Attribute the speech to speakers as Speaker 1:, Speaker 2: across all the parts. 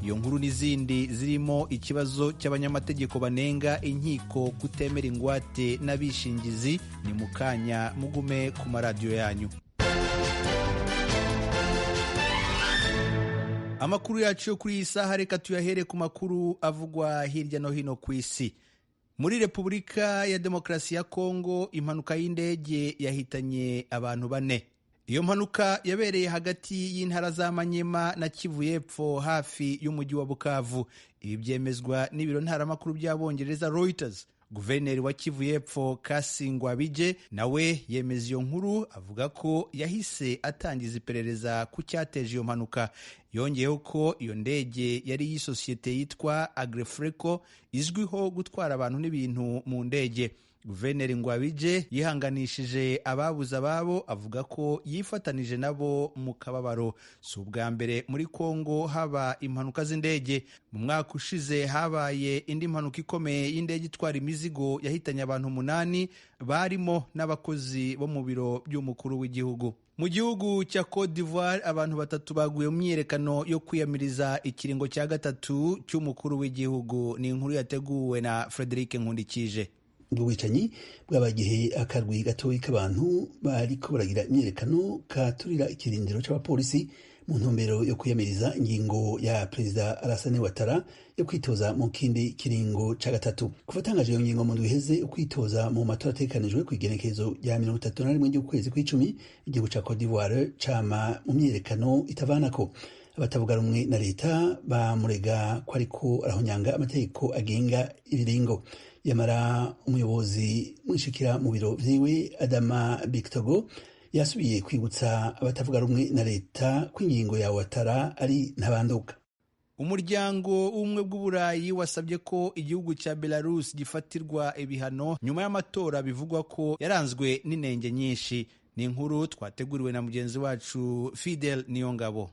Speaker 1: iyo nkuru n'izindi zirimo ikibazo cy'abanyamategeko banenga inkiko kutemera ingwate n'abishingizi ni mu kanya mugume ku maradiyo yanyu. Amakuru yacu yo kuri iyi saha reka tuyahere ku makuru avugwa hirya no hino ku isi. Muri Repubulika ya Demokarasi ya Kongo, impanuka y'indege yahitanye abantu 4. Iyo mpanuka yabereye hagati y'intara za Manyema na Kivu y'Epfo hafi y'umujyi wa Bukavu. Ibi byemezwa n'ibiro ntaramakuru by'Abongereza Reuters. Guverineri wa Kivu y'Epfo Kasingwabije nawe yemeza iyo nkuru, avuga ko yahise atangiza iperereza ku cyateje iyo mpanuka. Yongeyeho ko iyo ndege yari y'isosiyete yitwa Agrefreco izwiho gutwara abantu n'ibintu mu ndege. Guverineri Ngwabije yihanganishije ababuze ababo, avuga ko yifatanije nabo mu kababaro. Si ubwa mbere muri Kongo haba impanuka z'indege. Mu mwaka ushize habaye indi mpanuka ikomeye y'indege itwara imizigo yahitanye abantu 8 barimo n'abakozi bo mu biro by'umukuru w'igihugu. Mu gihugu cya Cote d'Ivoire abantu 3 baguye mu myiyerekano yo kwiyamiriza ikiringo cya gatatu cy'umukuru w'igihugu. Ni inkuru yateguwe na Frederic Nkundikije.
Speaker 2: Ubwicanyi bwabagihe akarwi gatoyi k'abantu bariko baragira imyerekano katurira ikirindiro c'abapolisi mu ntumbero yo kwiyamiriza ingingo ya Perezida Alassane Ouattara yo kwitoza mu kindi kiringo ca gatatu. Kuvatangaje iyo ngingo mu ndwi iheze kwitoza mu matora ategekanijwe kw'igenekerezo rya 31 ry'ukwezi kw'icumi, igihugu ca Cote d'Ivoire cama mu myerekano itavanako. Abatavuga rumwe na leta bamurega ko ariko arahonyanga amategeko agenga ibiringo. Yamara umuyobozi mwishikira mu biro vyiwe Adama Bictogo yasubiye kwibutsa abatavuga rumwe na leta ko ingingo ya Ouattara ari ntabanduka.
Speaker 1: Umuryango w'ubumwe bw'Uburayi wasabye ko igihugu cya Belarus gifatirwa ibihano nyuma y'amatora bivugwa ko yaranzwe n'inenge nyinshi. Ni inkuru twateguriwe na mugenzi wacu Fidel Niyongabo.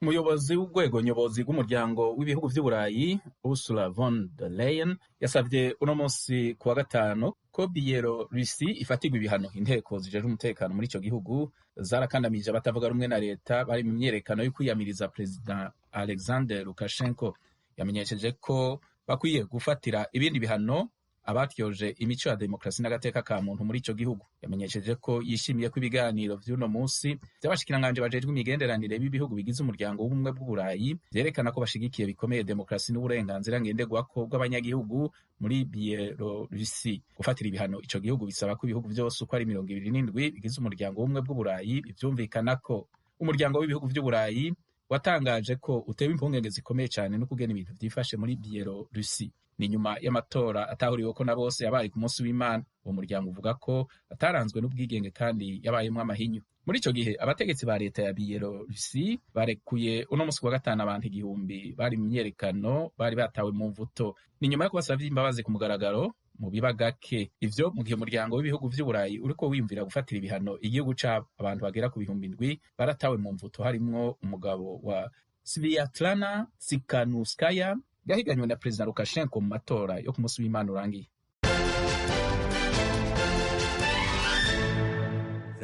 Speaker 3: Umuyobozi w'urwego nyobozi rw'umuryango w'ibihugu by'Uburayi Ursula von der Leyen yasabye uno munsi kuwa gatanu ko Bielorusi ifatirwa ibihano. Inteko zijejwe umutekano muri ico gihugu zarakandamije abatavuga rumwe na leta bari mu myerekano yo kwiyamiriza Perezida Alexander Lukashenko. Yamenyesheje ko bakwiye gufatira ibindi bihano abatyoje imico ya demokrasi n'agateka ka muntu muri ico gihugu. Yamenyesheje ko yishimiye ko ibiganiro vy'uno munsi by'abashikiranganje bajejwe imigenderanire b'ibihugu bigize umuryango w'ubumwe bw'Uburayi vyerekana ko bashigikiye bikomeye demokrasi n'uburenganzira ngenderwako bw'abanyagihugu muri Bielorusi. Gufatira ibihano ico gihugu bisaba ko ibihugu vyose uko ari 27 bigize umuryango w'ubumwe bw'Uburayi bivyumvikanako. Umuryango w'ibihugu vy'Uburayi watangaje ko utewe impungenge zikomeye cyane no kugena ibintu vyifashe muri Bielorusi. Ni nyuma y'amatora atahuriweko na bose yabaye ku munsi w'Imana. Uwo muryango uvuga ko ataranzwe n'ubwigenge kandi yabayemwo amahinyu. Muri ico gihe abategetsi ba leta ya Bielorusi barekuye uno munsi wa gatanu abantu 1000 bari mu myerekano bari batawe mu mvuto. Ni nyuma yo kubasavya imbabazi ku mugaragaro mu bibagake. Ivyo mu gihe umuryango w'ibihugu vy'Uburayi uriko wiyumvira gufatira ibihano igihugu c'abantu bagera ku 7,000 baratawe mu mvuto, harimwo umugabo wa Sviatlana Tsikhanouskaya yahiganywe na Perezida Lukashenko mu matora yo ku munsi w'Imana urangiye.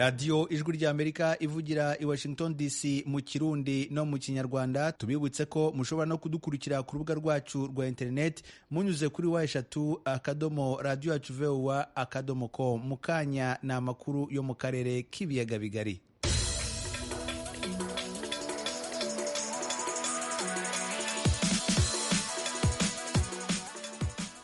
Speaker 1: Radio Ijwi ry'Amerika ivugira i Washington DC mu Kirundi no mu Kinyarwanda. Tubibutse ko mushobora no kudukurikira ku rubuga rwacu rwa internet munyuze kuri wa3.radio@voa.com. Mukanya na amakuru yo mu karere k'ibiyaga bigari.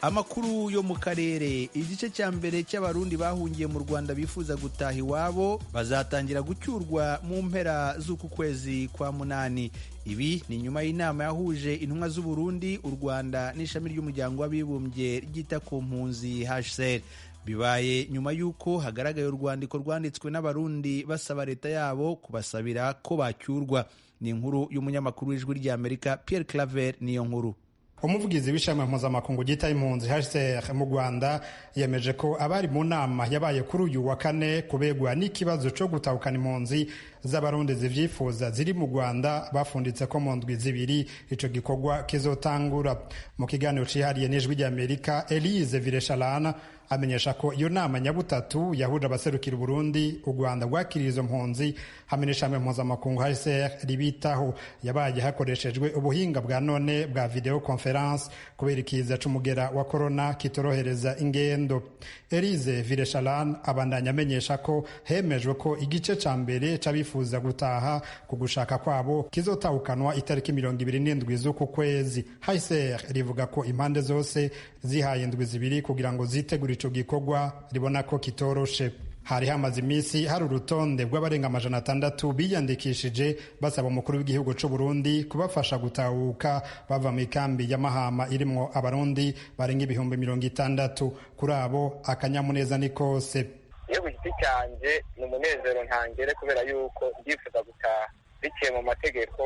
Speaker 1: Amakuru yo mu karere. Igice cya mbere cy'abarundi bahungiye mu Rwanda bifuza gutaha iwabo bazatangira gucyurwa mu mpera z'uku kwezi kwa munani. Ibi ni nyuma y'inama yahuje intumwa z'u Burundi, u Rwanda n'ishami ry'umuryango w'abibumbye ryita ku mpunzi HCR. Bibaye nyuma y'uko hagaragaye urwandiko rwanditswe n'abarundi basaba leta yabo kubasabira ko bacyurwa. Ni inkuru y'umunyamakuru w'Ijwi ry'Amerika Pierre Claver niyo nkuru.
Speaker 4: Umuvugizi w'ishami mpuzamakungu ryita impunzi HCR mu Rwanda yemeje ko abari mu nama yabaye kuri uyu wa kane kubegwa n'ikibazo cyo gutahukana impunzi z'abarundi zivyifuza ziri mu Rwanda bafunditse ko mu ndwi zibiri ico gikorwa kizotangura. Mu kiganiro cihariye n'ijwi ry'Amerika, Elise Villechalana amenyesha ko iyo nama nyabutatu yahuje abaserukira Burundi, u Rwanda rwakiriye izo mpunzi hamwe n'ishami mpuzamakungu HCR ribitaho yabaye hakoreshejwe ubuhinga bwa none bwa video conference kubera ikiza c'umugera wa corona kitorohereza ingendo. Elise Villechalana abandanya amenyesha ko hemejwe ko igice ca mbere c'abifuza gutaha ku gushaka kwabo kizotahukanwa itariki 27 z'uku kwezi. HCR rivuga ko impande zose zihaye indwi zibiri kugira ngo zitegure ico gikorwa ribona ko kitoroshe. Hari hamaze iminsi hari urutonde rw'abarenga 600 biyandikishije basaba umukuru w'igihugu c'u Burundi kubafasha gutahuka bava mu ikambi ya Mahama irimwo abarundi barenga 60,000. Kuri abo akanyamuneza ni kose.
Speaker 5: Iyo giti cyanje ni umunezero ntangere kubera yuko ndifuza gutaha biciye mu mategeko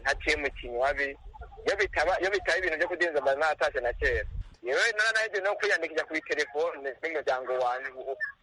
Speaker 5: ntaciye mu kinywabi. Iyo bitaba ibintu byo kudinza natashe na kera. Yewe nanaje no kwiyandikira kuri telefone n'umuryango wanjye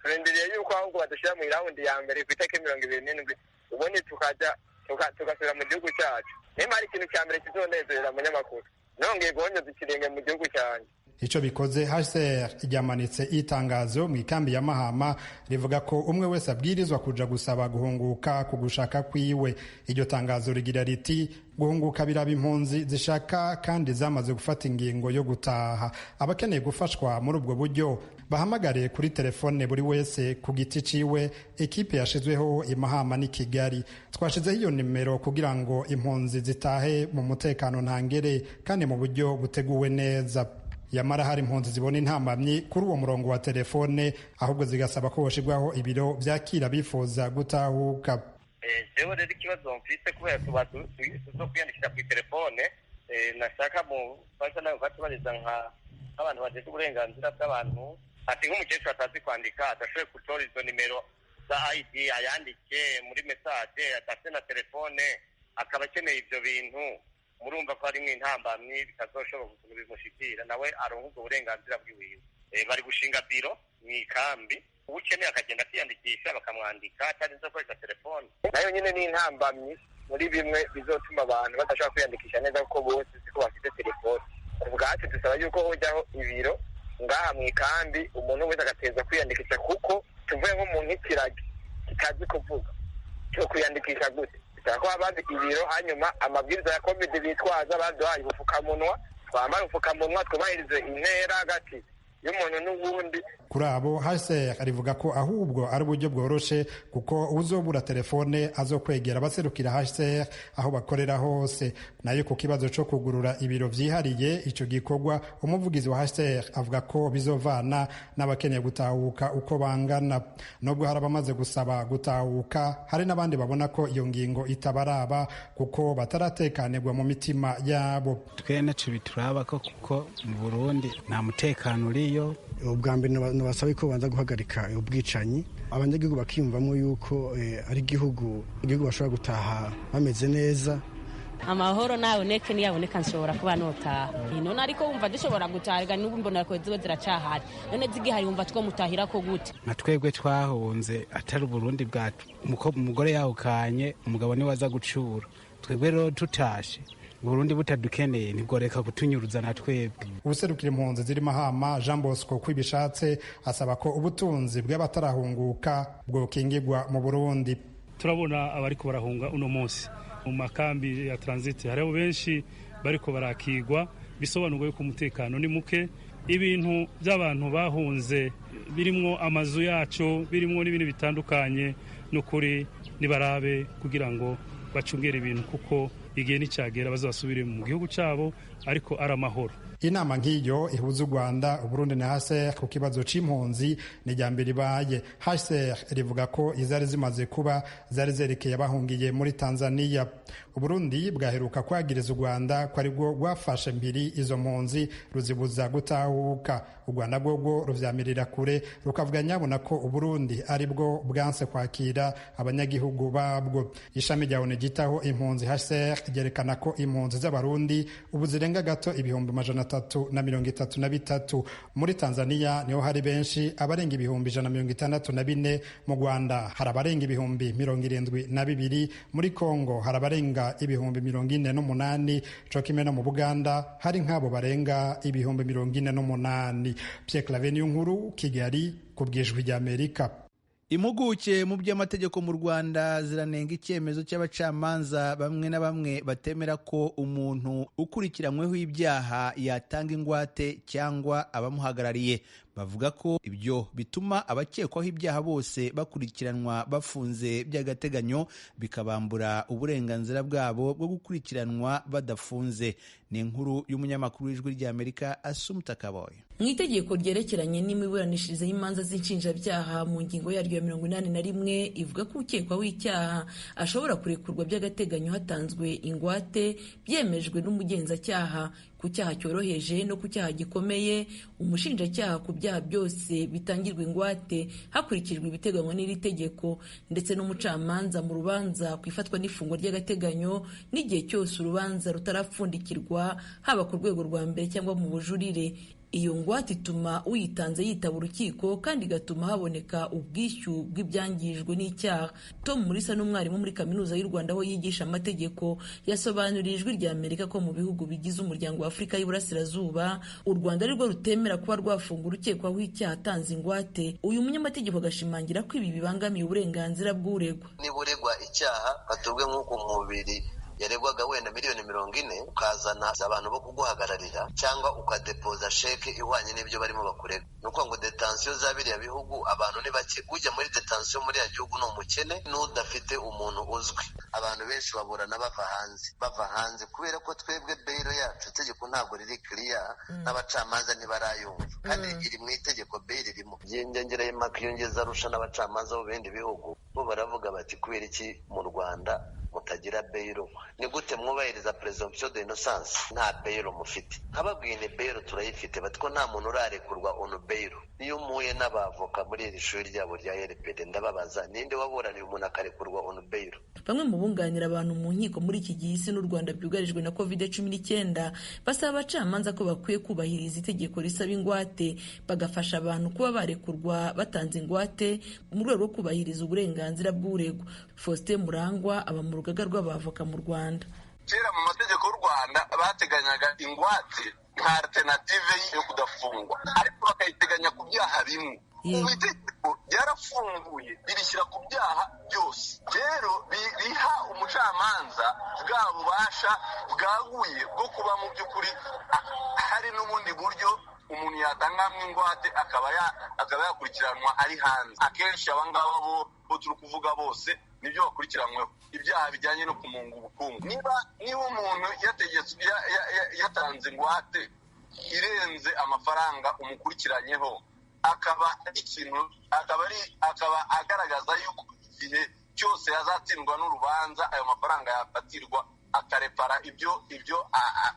Speaker 5: turendereye yuko ahubwo badushira mu raundi ya mbere ku itariki 27 ubundi tugasubira mu gihugu cyacu. Niba hari ikintu cya mbere kizonezerera umunyamakuru nongeye guhonyoza ikirenge mu gihugu cyanjye.
Speaker 4: Ico bikoze HCR ryamanitse itangazo mu ikambi ya Mahama rivuga ko umwe wese abwirizwa kuja gusaba guhunguka ku gushaka kwiwe. Iryo tangazo rigira riti guhunguka biraba impunzi zishaka kandi zamaze gufata ingingo yo gutaha. Abakeneye gufashwa muri ubwo buryo bahamagare kuri telefone buri wese ku giti ciwe. Ekipe yashizweho i Mahama ni Kigali. Twashizeho iyo nimero kugira ngo impunzi zitahe mu mutekano ntangere kandi mu buryo buteguwe neza. Yamara hari impunzi zibona intambamyi kuri uwo murongo wa telefone ahubwo zigasaba ko hoshirwaho ibiro vyakira bifuza gutahuka.
Speaker 5: Jewe rero ikibazo mfise kubera tuzo kwiyandikira kuri telefone nashaka mu basa nayo batubariza nk'abantu bajeje uburenganzira bw'abantu ati nk'umukecuru atazi kwandika adashoboye gutora izo nimero za ID ayandike muri message atase na telefone akaba akeneye ivyo bintu murumva ko ari mw'intambamyi bitazoshobora kubimushikira nawe aronka ubwo burenganzira bwiwiwe. Bari gushinga biro mw'ikambi ukeneye akagenda kwiyandikisha bakamwandika atarinze gukoresha telefone. Nayo nyine ni intambamyi muri bimwe bizotuma abantu badashobora kwiyandikisha neza kuko bose siko bafite telefone. Ubwacu dusaba yuko hojyaho ibiro ngaha mw'ikambi umuntu wese agateza kwiyandikisha kuko tuvuye nko mu nk'ikiragi kitazi kuvuga cyo kwiyandikisha gute. Ko abandi ibiro hanyuma amabwiriza ya COVID bitwaza baduhaye ubufukamunwa twambara ubufukamunwa twubahirize intera hagati y'umuntu n'ubundi.
Speaker 4: Kuri abo HCR rivuga ko ahubwo ari uburyo bworoshe kuko uzobura telefone azokwegera abaserukira HCR aho bakorera hose. Nayo ku kibazo cyo kugurura ibiro vyihariye ico gikorwa umuvugizi wa HCR avuga ko bizovana n'abakeneye gutahuka uko bangana. Nubwo hari abamaze gusaba gutahuka hari n'abandi babona ko iyo ngingo itabaraba kuko bataratekanirwa mu mitima yabo.
Speaker 6: Twene tubituraba ko kuko mu Burundi nta mutekano uriyo.
Speaker 7: Ubwa mbere nabasaba ko banza guhagarika ubwicanyi abanyagihugu bakiyumvamo yuko ari igihugu bashobora gutaha bameze neza.
Speaker 8: Amahoro naboneke niyaboneka nshobora kuba notaha none ariko wumva dushobora gutaha n'ubu mbona ko ziwe ziracahari none zigihari wumva two mutahira ko gute.
Speaker 6: Nka twebwe twahunze atari Burundi bwacu umugore yahukanye umugabo niwe aza gucura twebwe rero tutashe Burundi butadukeneye ntigoreka kutunyuruza na twebwe.
Speaker 4: Ubuserukira impunzi ziri Mahama Jean Bosco kwibishatse asaba ko ubutunzi bw'abatarahunguka bwokingirwa mu Burundi.
Speaker 9: Turabona abariko barahunga uno munsi mu makambi ya transit hariho benshi bariko barakigwa bisobanurwa yuko umutekano ni muke. Ibintu by'abantu bahunze birimwo amazu yacu birimwo n'ibintu bitandukanye n'ukuri nibarabe kugira ngo bacungere ibintu kuko igihe nicagera bazasubire mu gihugu cabo ariko ari amahoro.
Speaker 4: Inama nk'iyo ihuza u Rwanda, Uburundi na HCR ku kibazo c'impunzi ni rya mbere ibaye. HCR rivuga ko izari zimaze kuba zari zerekeye abahungiye muri Tanzania. Uburundi bwaheruka kwagiriza u Rwanda ko ari bwo rwafashe mpiri izo mpunzi ruzibuza gutahuka. U Rwanda rwo ruvyamirira kure rukavuga nyabona ko Uburundi ari bwo bwanse kwakira abanyagihugu babwo. Ishami rya ONU gitaho impunzi HCR HCR ryerekana ko impunzi z'abarundi ubu zirenga gato 333. Muri Tanzania niho hari benshi abarenga 164. Mu Rwanda hari abarenga 72,000. Muri Kongo hari abarenga 48,000. Cokime no mu Buganda hari nk'abo barenga 48,000. Pierre Claver Nkuru, Kigali, ku bw'Ijwi ry'Amerika.
Speaker 1: Impuguke mu by'amategeko mu Rwanda ziranenga icyemezo cy'abacamanza bamwe na bamwe batemera ko umuntu ukurikiranyweho ibyaha yatanga ingwate cyangwa abamuhagarariye. Bavuga ko ibyo bituma abakekwaho ibyaha bose bakurikiranwa bafunze by'agateganyo, bikabambura uburenganzira bwabo bwo gukurikiranwa badafunze. Ni inkuru y'umunyamakuru w'Ijwi ry'Amerika Assumpta Kaboye.
Speaker 10: Mu itegeko ryerekeranye n'imiburanishirize y'imanza z'inshinjabyaha mu ngingo yaryo ya 81 ivuga ko ukekwaho icyaha ashobora kurekurwa by'agateganyo hatanzwe ingwate byemejwe n'umugenzacyaha ku cyaha cyoroheje no ku cyaha gikomeye. Umushinjacyaha ku byaha byose bitangirwa ingwate hakurikijwe ibiteganywa n'iri tegeko, ndetse n'umucamanza mu rubanza ku ifatwa n'ifungwa ry'agateganyo n'igihe cyose urubanza rutarapfundikirwa, haba ku rwego rwa mbere cyangwa mu bujurire. Iyo ngwate ituma uyitanze yitaba urukiko kandi igatuma haboneka ubwishyu bw'ibyangijwe n'icyaha. Tom Mulisa n'umwarimu muri Kaminuza y'u Rwanda aho yigisha amategeko yasobanuriye Ijwi ry'Amerika ko mu bihugu bigize umuryango wa Afurika y'Iburasirazuba u Rwanda ari rwo rutemera kuba rwafunga urukekwaho icyaha atanze ingwate. Uyu munyamategeko agashimangira ko ibi bibangamiye uburenganzira bw'uregwa.
Speaker 11: Niba uregwa icyaha batubwe nk'uko umubiri yaregwaga wenda miliyoni 40, ukazana abantu bo kuguhagararira cyangwa ukadepoza sheke ihwanye n'ibyo barimo bakurega. Nuko ngo detention za biriya bihugu abantu ni bake. Ujya muri detention muri ya gihugu ni umukene n'udafite umuntu uzwi. Abantu benshi baburana bava hanze kubera ko twebwe bail yacu itegeko ntabwo riri clear, n'abacamanza ntibarayumva kandi iri mu itegeko bail irimo. Ngengera y'amakiyongeza arusha n'abacamanza bo bindi bihugu bo baravuga bati kubera iki mu Rwanda mutagira bail? Ni gute mwubahiriza presumption d'innocence nta bail mufite? Nkababwiye ni bail turayifite, bati ko nta muntu urarekurwa on bail. Iyo muye n'abavoka muri iri shuri ryabo rya RPD ndababaza ninde waburaniye umuntu akarekurwa on bail?
Speaker 10: Bamwe mu bunganira abantu mu nkiko muri iki gihe isi n'u Rwanda byugarijwe na COVID-19 basaba abacamanza ko bakwiye kubahiriza itegeko risaba ingwate, bagafasha abantu kuba barekurwa batanze ingwate mu rwego rwo kubahiriza uburenganzira bw'uregwa. Faustin Murangwa aba mu rugaga rw'abavoka mu Rwanda.
Speaker 12: Kera mu mategeko y'u Rwanda bateganyaga ingwate nka alternative yo kudafungwa, ariko bakayiteganya ku byaha bimwe. Ubu itegeko ryarafunguye birishyira ku byaha byose. Rero biha umucamanza bwa bubasha bwaguye bwo kuba mu by'ukuri hari n'ubundi buryo umuntu yatangamo ingwate akaba yakurikiranwa ari hanze. Akenshi abangaba bo turi kuvuga bose nibyo bakurikiranyweho ibyaha bijyanye no kumunga ubukungu. Niba umuntu yatanze ingwate irenze amafaranga umukurikiranyeho, akaba agaragaza yuko igihe cyose yazatsindwa n'urubanza ayo mafaranga yafatirwa akarepara ibyo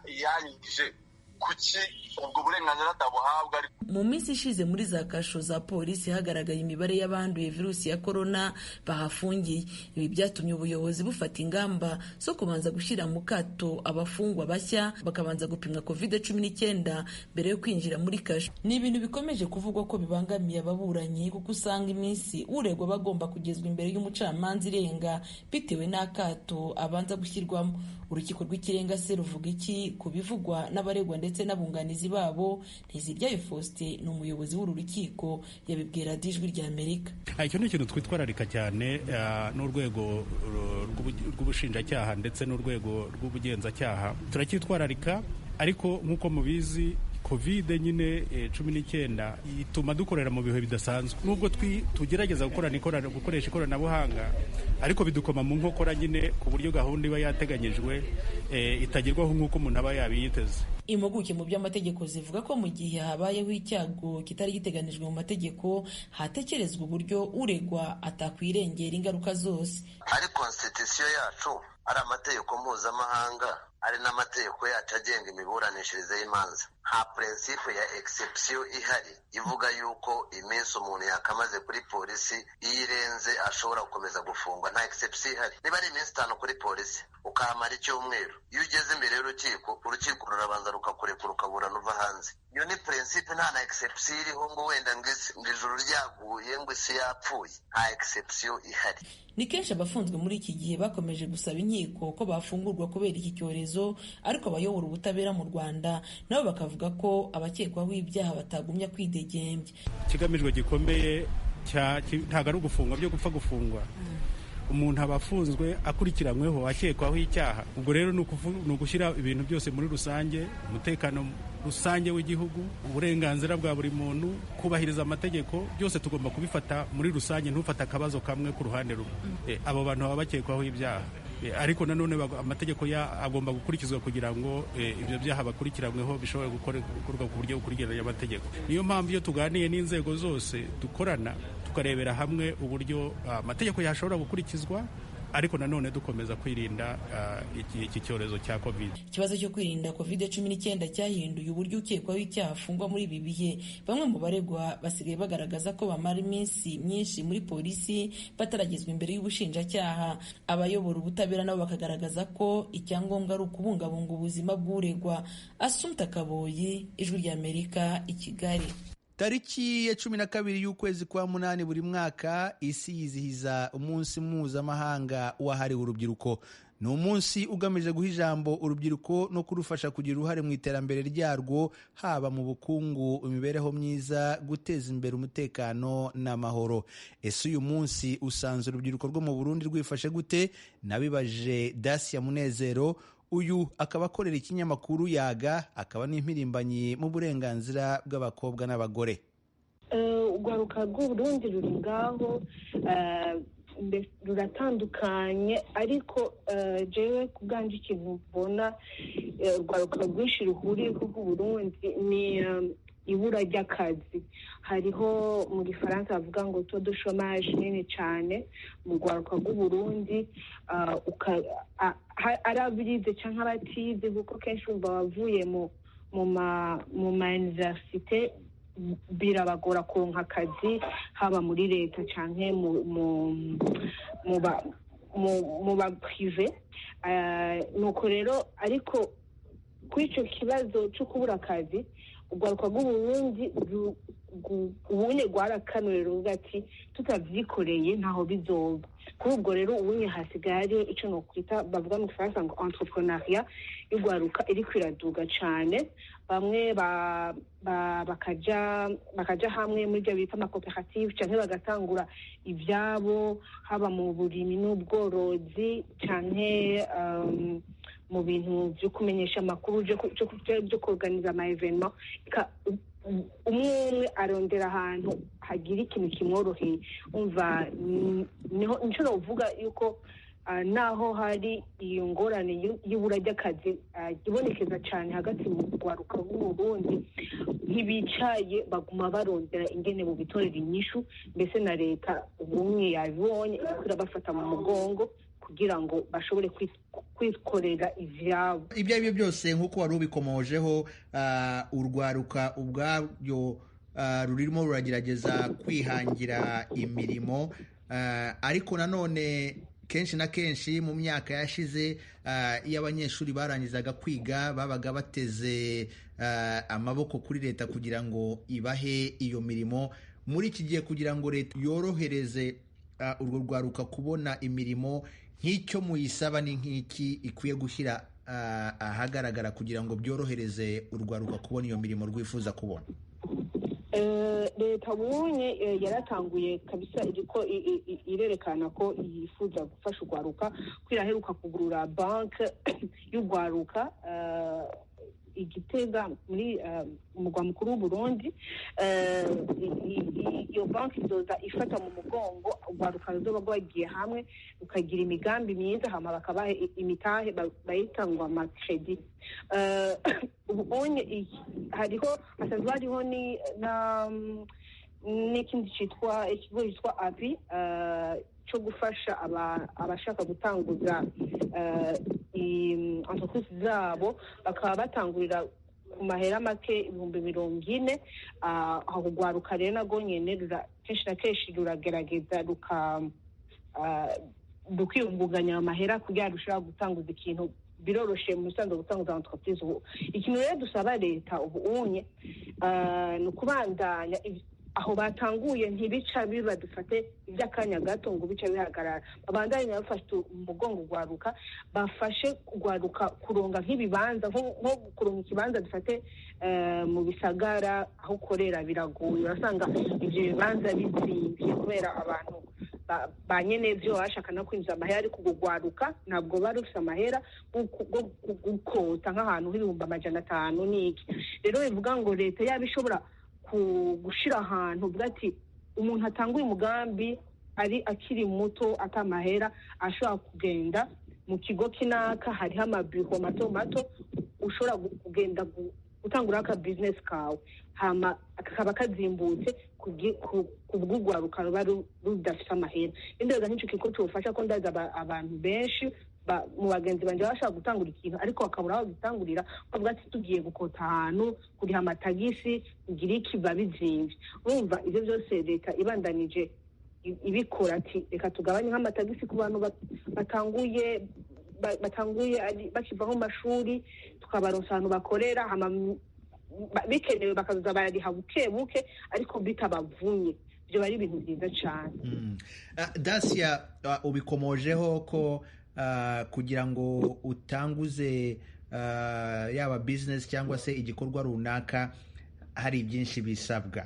Speaker 12: yanyigije, kuki ubwo burenganzira atabuhabwa?
Speaker 10: Mu minsi ishize muri za kasho za polisi hagaragaye imibare y'abanduye virusi ya corona bahafungiye. Ibi byatumye ubuyobozi bufata ingamba zo kubanza gushyira mu kato abafungwa bashya bakabanza gupimwa COVID-19 mbere yo kwinjira muri kasho. Ni ibintu bikomeje kuvugwa ko bibangamiye ababuranyi kuko usanga iminsi uregwa bagomba kugezwa imbere y'umucamanza irenga bitewe n'akato abanza gushyirwamo. Urukiko rw'ikirenga se ruvuga iki ku bivugwa n'abaregwa ndetse n'abunganizi babo? Ntiziryayo Faustin ni umuyobozi w'uru rukiko yabibwira Ijwi ry'Amerika.
Speaker 13: Icyo ni ikintu twitwararika cyane n'urwego rw'ubushinjacyaha ndetse n'urwego rw'ubugenzacyaha turacyitwararika, ariko nk'uko mubizi COVID-19 ituma dukorera mu bihe bidasanzwe. Nubwo tugerageza gukoresha ikoranabuhanga, ariko bidukoma mu nkokora nyine ku buryo gahunda iba yateganyijwe itagerwaho nk'uko umuntu aba yabiyiteze.
Speaker 10: Impuguke mu by'amategeko zivuga ko mu gihe habayeho icyago kitari giteganijwe mu mategeko hatekerezwa uburyo uregwa atakwirengera ingaruka zose.
Speaker 11: Ari constitution yacu, ari amategeko mpuzamahanga, ari n'amategeko yacu agenga imiburanishirize y'imanza. Nta prinsipe ya exception ihari ivuga yuko iminsi umuntu yakamaze kuri polisi iyo irenze ashobora gukomeza gufungwa. Nta exception ihari. Niba ari iminsi 5 kuri polisi ukamara icyumweru, iyo ugeze imbere y'urukiko, urukiko rurabanza rukakurekura ukaburana uva hanze. Iyo ni prinsipe, nta na exception iriho ngo wenda ngo ijuru ryaguye ngo isi yapfuye. Nta exception ihari.
Speaker 10: Ni kenshi abafunzwe muri iki gihe bakomeje gusaba inkiko ko bafungurwa kubera iki cyorezo, ariko abayobora ubutabera mu Rwanda nabo bakavuga ko abakekwaho ibyaha batagumya kwidegembya.
Speaker 13: Ikigamijwe gikomeye ntago ari ugufungwa byo gupfa gufungwa. Umuntu aba afunzwe akurikiranyweho akekwaho icyaha. Ubwo rero ni ugushyira ibintu byose muri rusange, umutekano rusange w'igihugu, uburenganzira bwa buri muntu, kubahiriza amategeko, byose tugomba kubifata muri rusange, ntufata akabazo kamwe ku ruhande rumwe. Abo bantu baba bakekwaho ibyaha, ariko nanone amategeko agomba gukurikizwa kugira ngo ibyo byaha bakurikiranyweho bishobore gukorwa ku buryo bukurikiranye amategeko. Niyo mpamvu iyo tuganiye n'inzego zose dukorana tukarebera hamwe uburyo amategeko yashobora gukurikizwa, ariko nanone dukomeza kwirinda iki cyorezo cya COVID.
Speaker 10: Ikibazo cyo kwirinda COVID-19 cyahinduye uburyo ukekwaho icyaha afungwa muri ibi bihe. Bamwe mu baregwa basigaye bagaragaza ko bamara iminsi myinshi muri polisi bataragezwa imbere y'ubushinjacyaha. Abayobora ubutabera nabo bakagaragaza ko icyangombwa ari ukubungabunga ubuzima bw'uregwa. Assumpta Kaboyi, Ijwi ry'Amerika, i Kigali.
Speaker 1: Tariki ya 12 y'ukwezi kwa munani buri mwaka isi yizihiza umunsi mpuzamahanga wahariwe urubyiruko. Ni umunsi ugamije guha ijambo urubyiruko no kurufasha kugira uruhare mu iterambere ryarwo, haba mu bukungu, imibereho myiza, guteza imbere umutekano n'amahoro. Ese uyu munsi usanze urubyiruko rwo mu Burundi rwifashe gute? Nabibaje Dacia Munezero, uyu akaba akorera ikinyamakuru Yaga, akaba n'impirimbanyi mu burenganzira bw'abakobwa n'abagore.
Speaker 14: Urwaruka rw'Uburundi ruri ngaho ruratandukanye, ariko jewe ku bwanjye ikintu mbona urwaruka rwinshi ruhuriye ku Burundi ni ibura ry'akazi. Hariho mu gifaransa bavuga ngo taux de chômage nini cyane mu rwaruka rw'Uburundi, ari abize cyangwa abatize, kuko kenshi umva bavuye mu ma universite birabagora kuronka akazi, haba muri leta cyangwa mu ba prive. Nuko rero ariko kuri icyo kibazo cyo kubura akazi, urwaruka rw'Uburundi ubunye rwarakanuye ruvuga ati tutavyikoreye ntaho bizoba. Kuri ubwo rero ubunye hasigaye icyo nokwita bavuga mu Faransa ngo entrepreneuriat y'urwaruka iri kwiraduga cyane. Bamwe bakaja hamwe muri byo bita amakoperative cyangwa bagatangura ibyabo, haba mu burimi n'ubworozi cyane mu bintu byo kumenyesha amakuru, byo kuorganiza ama evenement. Umwe arondera ahantu hagira ikintu kimworoheye. Umva nico novuga yuko naho hari iyo ngorane y'ibura ry'akazi ibonekeza cyane hagati mu rwaruka rw'Uburundi, ntibicaye baguma barondera ingene mu bitorera inyishu. Mbese na leta ubumwe yabibonye irabafata mu mugongo kugira ngo bashobore kwikorera ivyabo.
Speaker 1: Ibyo aribyo byose nk'uko wari ubikomojeho, urwaruka ubwabyo rurimo ruragerageza kwihangira imirimo, ariko nanone kenshi na kenshi mu myaka yashize iyo abanyeshuri barangizaga kwiga babaga bateze amaboko kuri leta kugira ngo ibahe iyo mirimo. Muri iki gihe kugira ngo leta yorohereze urwo rwaruka kubona imirimo, nk'icyo muyisaba ni nk'iki ikwiye gushyira ahagaragara kugira ngo byorohereze urwaruka kubona iyo mirimo rwifuza kubona?
Speaker 14: Leta bunye yaratanguye kabisa iriko irerekana ko yifuza gufasha urwaruka, kwiraheruka kugurura banke y'urwaruka Igitega muri umugwa mukuru w'Uburundi. Iyo banki izoza ifata mu mugongo urwaruka ruzoba rwagiye hamwe rukagira imigambi myiza, hama bakabaha imitahe bayitangwa amakredi. Ubonye hasanzwe hariho n'ikindi ikigo cyitwa API cyo gufasha abashaka gutanguza entreprise zabo bakaba batangurira ku mahera make 40,000. aho kugwaruka rero nago nyene kenshi na kenshi ruragerageza rukiyungunganya amahera kugira rushobora gutanguza ikintu biroroshe mu bisanzwe gutanguza entreprise. Ikintu rero dusaba leta ubu unye ni ukubandanya aho batanguye ntibica biba dufate iby'akanya gato ngo bica bihagarara, babandanye bafashe umugongo gwaruka, bafashe gwaruka kuronga nk'ibibanza nko kuronga ikibanza dufate mu bisagara aho korera biragoye, urasanga ivyo bibanza bizimvye kubera abantu banyene vyo bashaka no kwinjiza amahera, ariko gugwaruka ntabwo bari ufite amahera gukota nk'ahantu h'ibihumbi 500 n'iki. Rero bivuga ngo leta yabishobora gushira ahantu uvuga ati umuntu atanguye umugambi ari akiri muto atamahera ashobora kugenda mu kigo kinaka, hariho amabiro mato mato ushobora kugenda gutangura aka business kawe hama akaba kazimbutse kubw'ugwaruka ruba rudafite amahera. Indega n'icyo kiko cyofasha ko ndaza abantu benshi mu bagenzi banje bashaka gutangura ikintu ariko bakabura aho gutangurira, bavuga ati tugiye gukota ahantu kuriha amatagisi kugira iki babizimvye. Urumva ivyo byose leta ibandanije ibikora ati reka tugabanye nk'amatagisi ku bantu batanguye bakiva mu mashuri, tukabaronsa ahantu bakorera, bikenewe bakaza bariha buke buke ariko bitabavunye. Byo bari ibintu byiza cyane.
Speaker 1: Dacia, ubikomojeho ko kugira ngo utanguze yaba business cyangwa se igikorwa runaka hari byinshi bisabwa.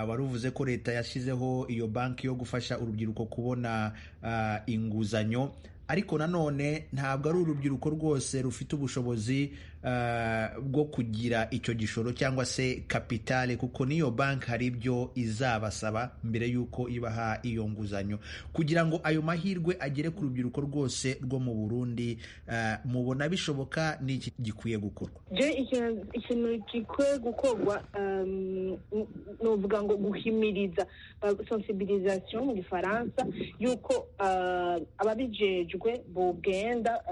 Speaker 1: Waruvuze ko leta yashizeho iyo banki yo gufasha urubyiruko kubona inguzanyo, ariko nanone ntabwo ari urubyiruko rwose rufite ubushobozi bwo kugira icyo gishoro cyangwa se kapitale, kuko niyo banki hari ibyo izabasaba mbere y'uko ibaha iyo nguzanyo. Kugira ngo ayo mahirwe agere ku rubyiruko rwose rwo mu Burundi, mubona bishoboka n'iki gikwiye gukorwa?
Speaker 14: Ikintu gikwiye gukorwa novuga ngo guhimiriza, sensibilisation mu gifaransa, yuko ababijejwe bogenda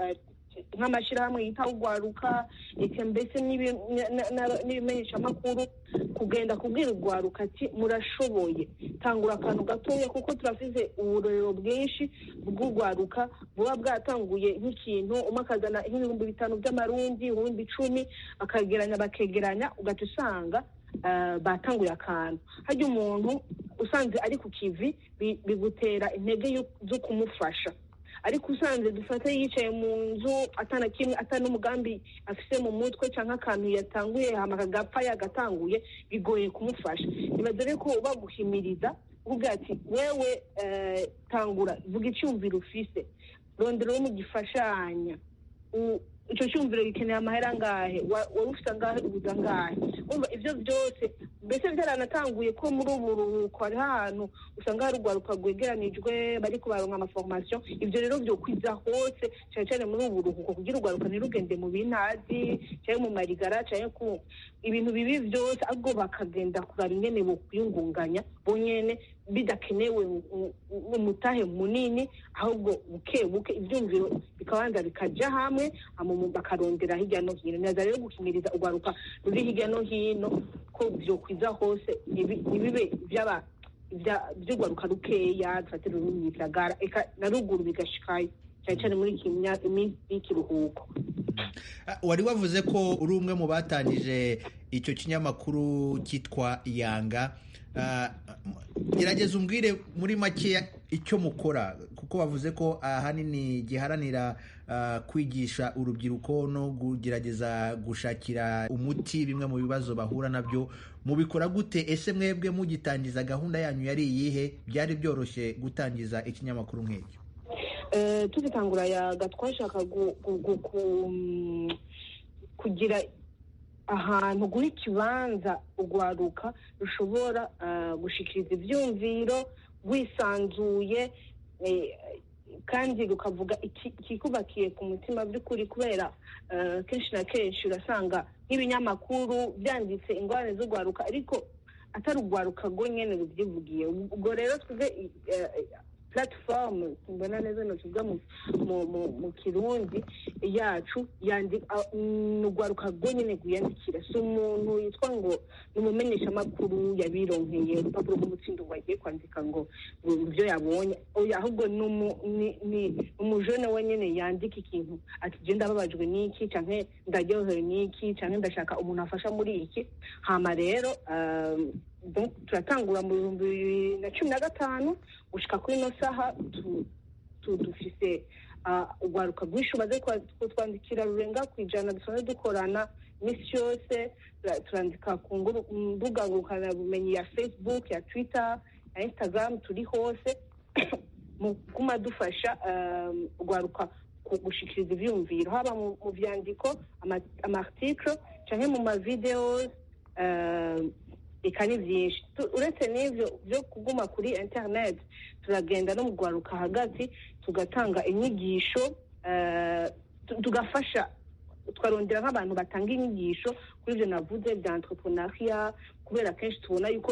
Speaker 14: nk'amashyirahamwe yita ugwaruka mbese n'ibimenyesha amakuru kugenda kubwira ugwaruka ati murashoboye, tangura akantu gatoya, kuko turafise uburorero bwinshi bw'ugwaruka buba bwatanguye nk'ikintu umwe akazana nk'ibihumbi 5 by'amarundi, ubundi 10 bakegeranya ugahita usanga batanguye akantu. Hajya umuntu usanze ari ku kivi bigutera intege zo kumufasha, ariko usanze dufate yicaye mu nzu atana kimwe n'umugambi afise mu mutwe cyangwa akantu yatanguye hama kagapfa yagatanguye, bigoye kumufasha. Nibadore ko baguhimiriza uvuga ati wewe tangura, vuga icyumviro ufise, rondero mu gifashanya, icyo cyumviro gikeneye amahera ngahe, wari ufite angahe, ubuza ngahe. Umva ivyo byose mbese byaranatanguye ko muri ubu ruhuko hari ahantu usanga hari urwaruka rwegeranijwe bari kubaronka amaformation. Ivyo rero byo kwiza hose cyane cyane muri ubu ruhuko kugira urwaruka ntirugende mu bintazi cyangwa mu marigara cyangwa ku ibintu bibi byose, ahubwo bakagenda kuraba ingene bo kwiyungunganya bonyene bidakenewe umutahe munini, ahubwo buke buke ivyumviro bikabanza bikaja hamwe bakarondera hirya no hino. Naza rero guhimiriza urwaruka ruri hirya no hino ko byo kwiza hose ibibe by'urwaruka rukeya dufatira urumyibyagara eka na ruguru bigashikayo cyane cyane muri iminsi y'ikiruhuko.
Speaker 1: Wari wavuze ko uri umwe mu batangije icyo kinyamakuru cyitwa Yanga. Gerageza umbwire muri make icyo mukora, kuko bavuze ko ahanini giharanira kwigisha urubyiruko no kugerageza gushakira umuti bimwe mu bibazo bahura nabyo. Mubikora gute? Ese mwebwe mugitangiza gahunda yanyu yari iyihe? Byari byoroshye gutangiza ikinyamakuru nk'iki?
Speaker 14: Tugitangura Yaga twashaka kugira ahantu guha ikibanza urwaruka rushobora gushikiriza ivyumviro rwisanzuye, kandi rukavuga ikikubakiye ku mutima by'ukuri, kubera kenshi na kenshi urasanga nk'ibinyamakuru byanditse ingorane z'urwaruka ariko atari urwaruka rwo nyene rubyivugiye. Ubwo rero twebwe platform mbona neza no tuvuga mu kirundi yacu n'ugwaruka gonyene guyandikira so umuntu yitwa ngo numumenyesha amakuru yabironkeye urupapuro rw'umutsindo wagiye kwandika ngo ibyo yabonye ahubwo ni umujene wenyene yandika ikintu ati je ndababajwe n'iki canke ndaryohewe n'iki canke ndashaka umuntu afasha muri iki hama rero donc turatangura mu 2015 gushika kuri no saha dufise ugwaruka rwinshi baze twandikira rurenga kwijana dusanzwe dukorana misi yose turandika ku mbuga ngurukanabumenyi ya Facebook ya Twitter ya Instagram turi hose mu kuma dufasha ugwaruka gushikiriza ivyumviro haba mu vyandiko amarticle canke mu ma videos ikani vyinshi uretse n'ivyo byo kuguma kuri internet turagenda no mu gwaruka hagati tugatanga inyigisho tugafasha twarondera nk'abantu batanga inyigisho kuri ivyo navuze bya entrepreneuria kubera kenshi tubona yuko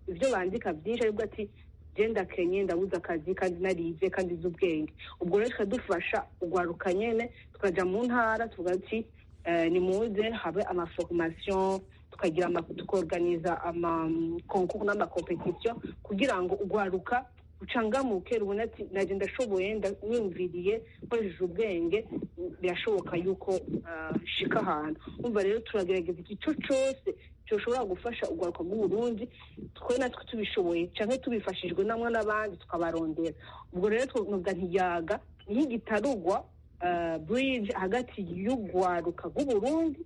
Speaker 14: ivyo bandika byinshi ariko ati genda kenye ndabuza akazi kandi narize kandi z'ubwenge ubwo rero tukadufasha ugwaruka nyene tukaja mu ntara tugati ni muze habe amaformation tukagira tukorganiza concours n'amacompetition kugira ngo ugwaruka ucangamuke rubona ati naje ndashoboye ndanyumviriye koresheje ubwenge birashoboka yuko shika ahantu umva rero turagerageza igico cyose cyoshobora gufasha ugwaruka bw'u Burundi twe natwe tubishoboye canke tubifashijwe namwe n'abandi tukabarondera ubwo rero twumva ntiyaga n'igitarugwa bridge hagati y'ugwaruka bw'u Burundi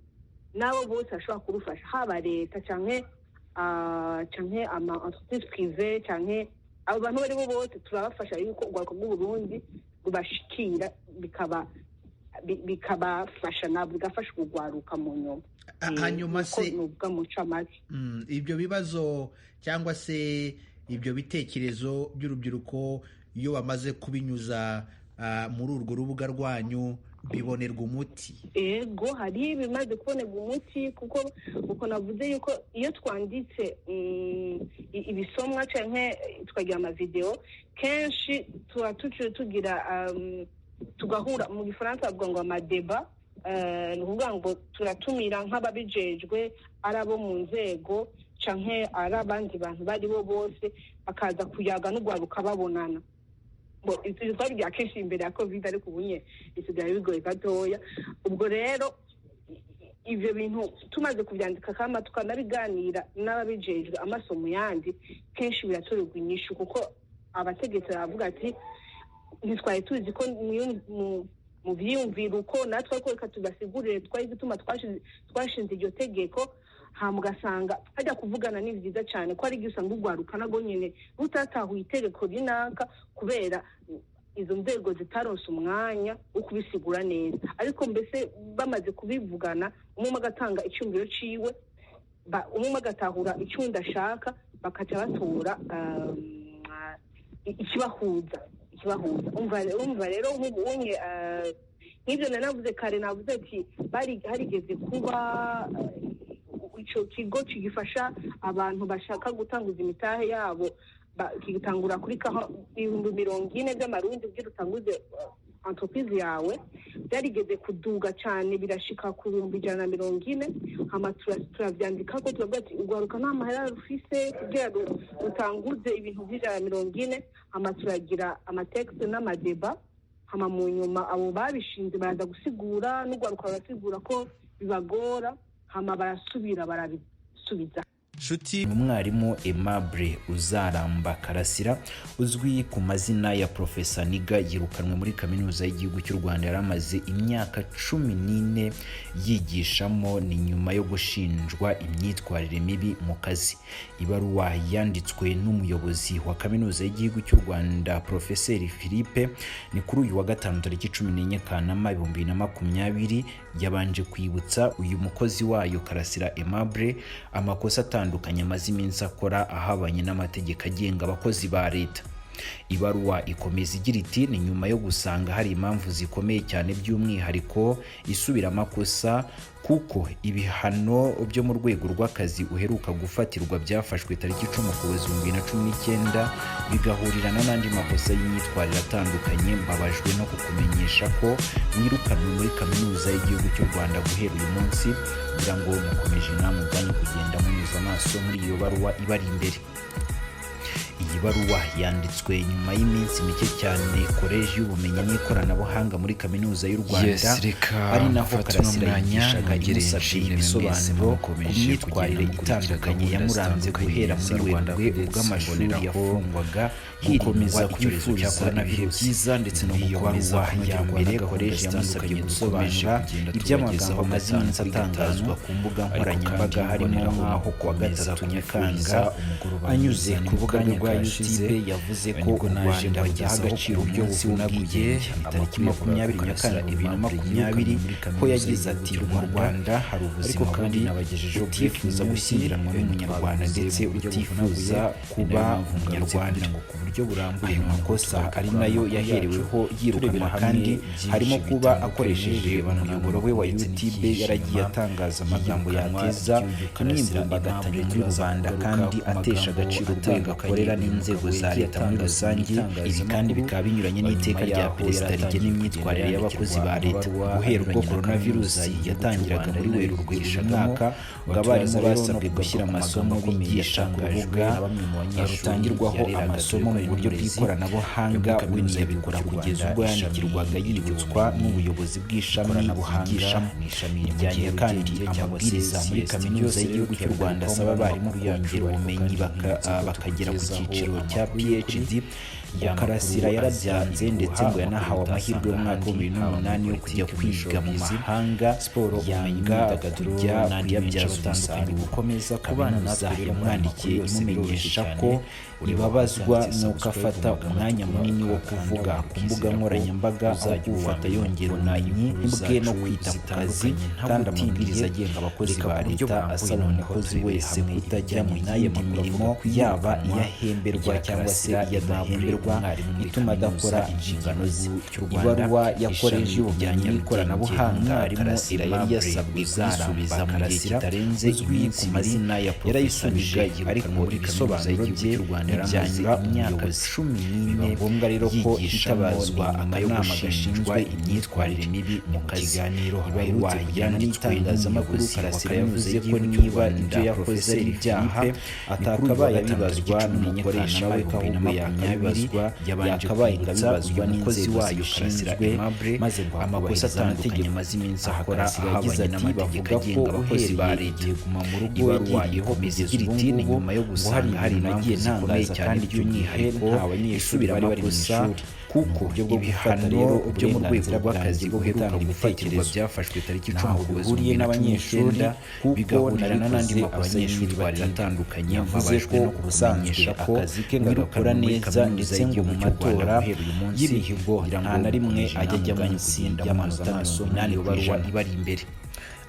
Speaker 14: nabo bose ashobora kurufasha haba leta canke ama entreprise privée canke abo bantu bari bo bose turabafasha yuko ugwaruka bw'u Burundi rubashikira bikabafasha nabo bigafasha ugwaruka mu nyuma
Speaker 1: hanyuma se
Speaker 14: nubwa mucamake
Speaker 1: ibyo bibazo cyangwa se ibyo bitekerezo by'urubyiruko iyo bamaze kubinyuza muri urwo rubuga rwanyu bibonerwa umuti
Speaker 14: ego hari bimaze kubonerwa umuti kuko uko navuze yuko iyo twanditse ibisomwa canke tukagira amavideo kenshi tugira tugahura mu gifaransa bavuga ngo amadeba ni ukuvuga ngo turatumira nk'ababijejwe ari abo mu nzego canke ari abandi bantu bari bo bose bakaza kuyaga n'ugwaruka babonana ibyo bya kenshi imbere ya covid ariko ubunye bisigaye bigoye gatoya ubwo rero ivyo bintu tumaze kuvyandika kama tukanabiganira n'ababijejwe amasomo yandi kenshi biratorerwa inyishu kuko abategetsi baravuga ati ntitwari tuzi ko mu vyiyumviro uko natwe ariko reka tubasigurire twari gutuma twashinze iryo tegeko mugasanga hajya kuvugana ni vyiza cyane ko ari gisanga ugwaruka nago nyene rutatahuye itegeko rinaka kubera izo nzego zitaronse umwanya wo kubisigura neza ariko mbese bamaze kubivugana umwe agatanga icyumviro ciwe umwe agatahura icyunda ashaka bakaca batora ikibahuza umva rero nk'ubunye nk'ibyo nanavuze kare navuze ati harigeze kuba ico kigo kigifasha abantu bashaka gutanguza imitahe yabo kigitangura kuri 40,000 by'amarundi byo rutanguze entreprise yawe byarigeze kuduga cyane birashika ku 140 hama turavyandika ko turavuga ati ugwaruka nta mahera rufise kugira rutanguze ibintu by'140 hama turagira amatext n'amadeba hama mu nyuma abo babishinze baraza gusigura n'ugwaruka barasigura ko bibagora hama barasubira barabisubiza
Speaker 15: Shuti umwarimu Aimable uzaramba Karasira uzwi ku mazina ya Professor Niga yirukanwe muri kaminuza y'igihugu cy'u Rwanda yaramaze imyaka 14 yigishamo ni nyuma yo gushinjwa imyitwarire mibi mu kazi. Ibaruwa yanditswe n'umuyobozi wa kaminuza y'igihugu cy'u Rwanda Professor Philippe ni kuri uyu wa gatanu tariki 14 Kanama 2020 yabanje kwibutsa uyu mukozi wayo Karasira Aimable amakosa atandukanye amaze iminsi akora ahabanye n'amategeko agenga abakozi ba leta. Ibaruwa ikomeza igira iti ni nyuma yo gusanga hari impamvu zikomeye cyane by'umwihariko isubiramakosa kuko ibihano byo mu rwego rw'akazi uheruka gufatirwa byafashwe tariki 10 Ukuboza 2019 bigahurirana n'andi makosa y'imyitwarire atandukanye. Mbabajwe no kukumenyesha ko mwirukanwe muri kaminuza y'igihugu cy'u Rwanda guhera uyu munsi, kugira ngo mukomeje namwe ubwanyu kugenda munyuza amaso muri iyo baruwa ibari imbere. Iyi baruwa yanditswe nyuma y'iminsi mike cyane Koleji y'ubumenyi n'ikoranabuhanga muri kaminuza y'u Rwanda, ari naho Karasira yigishaga imusabye ibisobanuro ku myitwarire itandukanye yamuranze guhera muri Werurwe ubwo amashuri yafungwaga hirindwa icyorezo cya coronavirus byiza, ndetse no gukomeza ya mbere Koleji yamusabye gusobanura iby'amagambo amaze iminsi atangazwa ku mbuga nkoranyambaga, harimo nk'aho kuwa gatatu Nyakanga anyuze ku rubuga rwa YouTube yavuze ko u Rwanda rwaha agaciro umunsi w'ubwigenge tariki 20 Nyakanga 2020, ko yagize ati mu Rwanda hari ubuzima kandi nabagejejeho bwifuza gushyingiranwa n'umunyarwanda ndetse utifuza kuba umunyarwanda ngo ku buryo burambuye. Amakosa ari nayo yahereweho yirukanwa kandi harimo kuba akoresheje umuyoboro we wa YouTube yaragiye atangaza amagambo yateza imyivumbagatanyo muri rubanda kandi atesha agaciro urwego akorera n'inzego za leta muri rusange. Ibi kandi bikaba binyuranye n'iteka rya perezida rigena imyitwarire y'abakozi ba leta. Guhera ubwo coronavirus yatangiraga muri Werurwe uyu mwaka, ngo abarimu basabwe gushyira amasomo bigisha ku rubuga rutangirwaho amasomo mu buryo bw'ikoranabuhanga, winiyabikora kugeza ubwo yandikirwaga yibutswa n'ubuyobozi bw'ishami bugishamo. Bijyanye kandi amabwiriza muri kaminuza y'igihugu cy'u Rwanda asaba abarimu kongera ubumenyi bakagera ku cyiciro cya PhD. Karasira yarabyanze ndetse ngo yanahawe amahirwe y'umwaka wa 2008 yo kujya kwiga mu mahanga. Siporo, yanga kujya kuyabyaza umusaruro, gukomeza kubana natwe yamwandikiye imumenyesha ko ibabazwa nuko afata umwanya munini wo kuvuga ku mbuga nkoranyambaga, aho gufata yongera ubumenyi bwe no kwita ku kazi, kandi amabwiriza agenga abakozi ba leta asaba umukozi wese kutajya mu yindi mirimo yaba iyahemberwa cyangwa se iyadahemberwa ituma adakora inshingano ze. Ibaruwa yakoreje y'ubumenyi n'ikoranabuhanga Karasira yari yasabwe gusubiza mu gihe kitarenze iminsi mazina ya yarayisubije, ariko ibisobanuro bye byanyura imyaka 14. Ngombwa rero ko hitabazwa akanama gashinzwe imyitwarire mibi mu kiganiro ibaruwa kujyana n'itangazamakuru. Karasira yavuze ko niba ibyo yakoze ari ibyaha atakabaye abibazwa n'umukoresha we, ahubwo yakabibazwa yakabaye abibazwa n'umukozi wayo Karasira Aimable, maze ngo amakosa atandukanye amaze iminsi akora yagize ati bavuga ko abakozi ba leta guma mu rugo. Ibaruwa ikomeza igira iti ni nyuma yo gusanga hari nagiye ntangaza kandi by'umwihariko isubira bari mu ishuri kuko ibihano byo mu rwego rw'akazi uheruka gufatirwa byafashwe tariki 10 Ukuboza 2019 bigahurirana n'andi makosa y'imyitwarire atandukanye. Yavuze ko ubusanzwe akazi ke ngakora neza ndetse ngo mu matora y'ibihigo nta na rimwe ajya mu itsinda y'amanota 8 baruwa ibari imbere.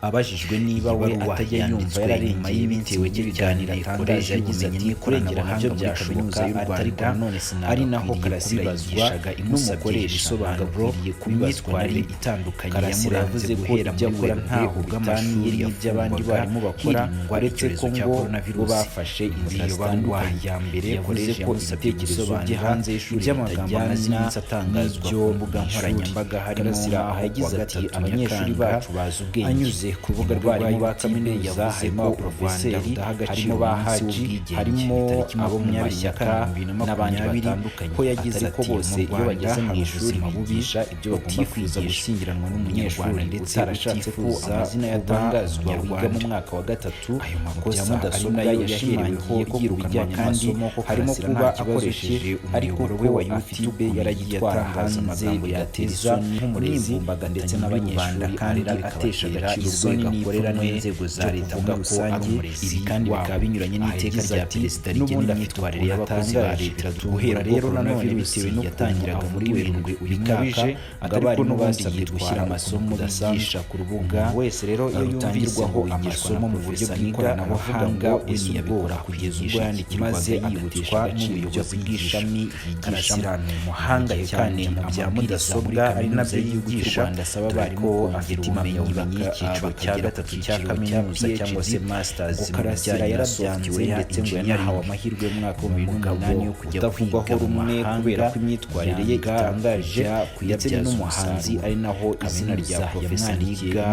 Speaker 15: Abajijwe niba we atajya yumva yararengwa y'ibitewe cy'ibiganiro Koleji yagize ati kurengera nabyo byashoboka ariko none ari naho Karasira yigishaga n'umukoresha isobanuro ku myitwarire itandukanye. Karasira yavuze ko ibyo akora ntaho bw'amashuri y'iby'abandi barimo bakora, uretse ko ngo bo bafashe inzira zitandukanye. Ya mbere yavuze ko ibitekerezo bye hanze y'ishuri by'amagambo amaze iminsi atangazwa ku mbuga nkoranyambaga, harimo aho yagize ati abanyeshuri bacu bazi ubwenge. Anyuze ku rubuga rw'abarimu ba kaminuza harimo abaprofeseri, harimo ba haji, harimo abo mu mashyaka n'abandi batandukanye, ko yagize ko bose iyo bageze mu ishuri bigisha ibyo batifuza gushyingiranwa n'umunyarwanda ndetse arashatse ko amazina yatangazwa wiga mu mwaka wa gatatu. Ayo makosa mudasobwa yashimangiye ko yirukanwa kandi harimo kuba akoresheje umuyoboro we wa YouTube yaragitwara hanze amagambo yateza nk'umurezi ndetse n'abanyeshuri kandi atesha agaciro urwego akorera n'inzego za leta muri rusange. Ibi kandi bikaba binyuranye n'iteka rya perezida rigena imyitwarire y'abakozi ba leta. Guhera rero nanone bitewe no gutangiraga muri Werurwe uyu mwaka, abarimu basabwe gushyira amasomo bigisha ku rubuga wese rero iyo yumvirwaho amasomo mu buryo bw'ikoranabuhanga yabikora kugeza ubwo yandikirwaga yibutishwa n'ubuyobozi bw'ishami yigishamo. Umuhanga cyane mu bya mudasobwa ari nabyo yigisha, ndasaba abarimu afite impamyabumenyi y'icyiciro cya gatatu cya kaminuza cyangwa se masters mu Karasira yarabyanze ndetse ngo yanahawe amahirwe mu mwaka wa 2008 yo kujya kuvugwaho rumwe kubera ko imyitwarire ye itangaje, ndetse n'umuhanzi ari naho izina rya Profesa Niga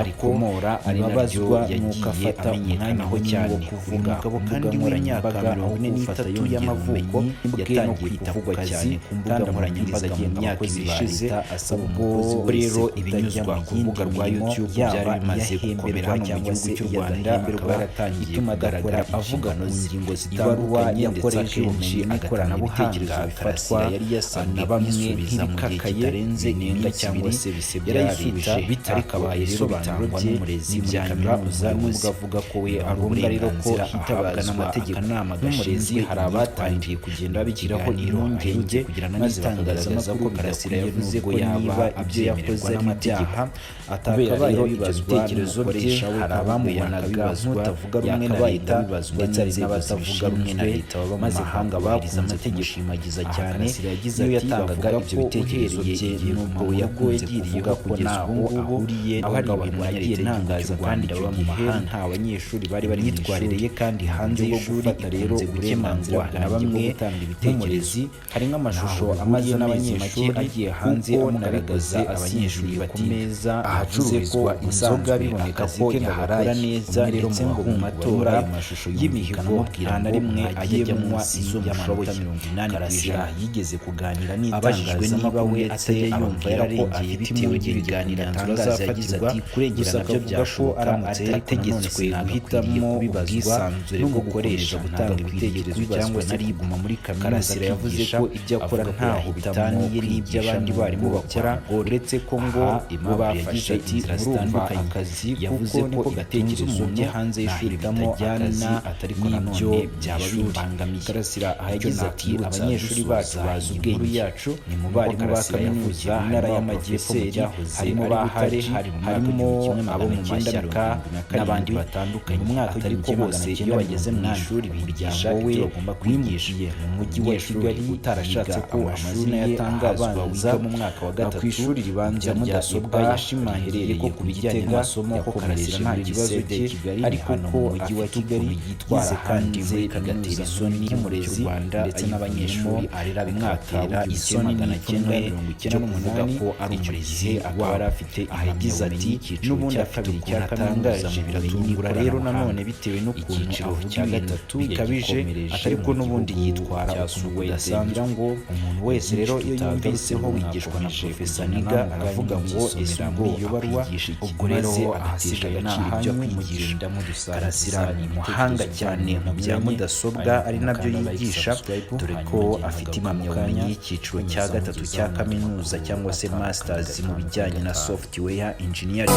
Speaker 15: akomora ari nabyo yagiye amenyekanaho cyane kuvuga. Umugabo kandi w'imyaka 43 y'amavuko yatangiye kuvugwa cyane ku mbuga nkoranyambaga mu myaka ishize, asaba umukozi rero ibinyuzwa ku rubuga rwa YouTube byari bimaze gukomera mu gihugu cy'u Rwanda, akaba yaratangiye kugaragara avuga ku ngingo zitandukanye ndetse akenshi ikoranabuhanga bifatwa na bamwe nk'ibikakaye kitarenze inenga cyangwa se bisebya leta, bitakabaye rero bitangwa n'umurezi muri kaminuza n'ubwo avuga ko we ari uburenganzira ahabwa n'amategeko. N'umurezi hari abatangiye kugenda babigiraho impungenge maze bakagaragaza ko Karasira yavuze ko niba ibyo yakoze ari ibyaha atakabaye bibazwa n'umukoresha we. Hari abamubonaga nk'utavuga rumwe na leta ndetse hari n'abatavuga rumwe na leta baba mu mahanga bakunze kumushimagiza cyane. Iyo yatangaga ibyo bitekerezo bye n'ubwo yakunze kuvuga ko naho ahuriye hari ibintu yagiye ntangaza kandi baba mu mahanga nta banyeshuri bari bari myitwarire ye kandi hanze y'ishuri rero gukemangwa na bamwe nk'umurezi. Hari nk'amashusho amaze n'abanyeshuri agiye hanze amugaragaza abanyeshuri ku meza ahacururizwa inzoga biboneka ko yahakora neza ndetse ngo mu matora y'imihigo nta na rimwe ajyamo izo mushoboye. Karasira yigeze kuganira n'itangazamakuru ndetse yumva yararengeye bitewe n'ibiganiro atangaza yagize ati kurengera nabyo byashoboka aramutse yategetswe guhitamo ubwisanzure bwo gukoresha gutanga ibitekerezo cyangwa se kuguma muri kaminuza. Karasira yavuze ko ibyo akora ntaho bitaniye n'iby'abandi barimu bakora, uretse ko ngo bo bafashe inzira zitandukanye akazi. Yavuze ko ibitekerezo bye hanze y'ishuri bitajyana n'ibyo byaba bibangamiye. Karasira yagize ati abanyeshuri bacu bazi ubwenge yacu ni mu barimu ba kaminuza intara y'amajyepfo harimo bahari harimo abo mu mashyaka n'abandi batandukanye. Mu mwaka ariko bose iyo bageze mu ishuri bigisha wowe bagomba kwigisha mu mujyi wa Kigali utarashatse ko amazina yatangazwa wiga mu mwaka wa gatatu ku ishuri ribanza mudasobwa yashimahireye ko kubijyanye n'amasomo ko Karasira nta kibazo cye, ariko ko mu mujyi wa Kigali yitwara kandi we bigatera isoni nk'umurezi ndetse n'abanyeshuri arera bimwatera isoni. 1998 ko ari umurezi akaba yari afite yagize ati n'ubundi afite icyatangaje biratungura rero nanone bitewe n'ukuntu avuga ibintu bikabije ariko n'ubundi yitwara udasanzwe ngo umuntu wese rero iyo yumviseho wigishwa na Profesa Niga aravuga ngo ese ubwo yobarwa ubwo rero ahasigaye n'ibyo kwigisha. Karasira ni muhanga cyane mu bya mudasobwa ari nabyo yigisha, dore ko afite impamyabumenyi y'icyiciro cya gatatu cya kaminuza cyangwa se masters mu bijyanye na software engineering.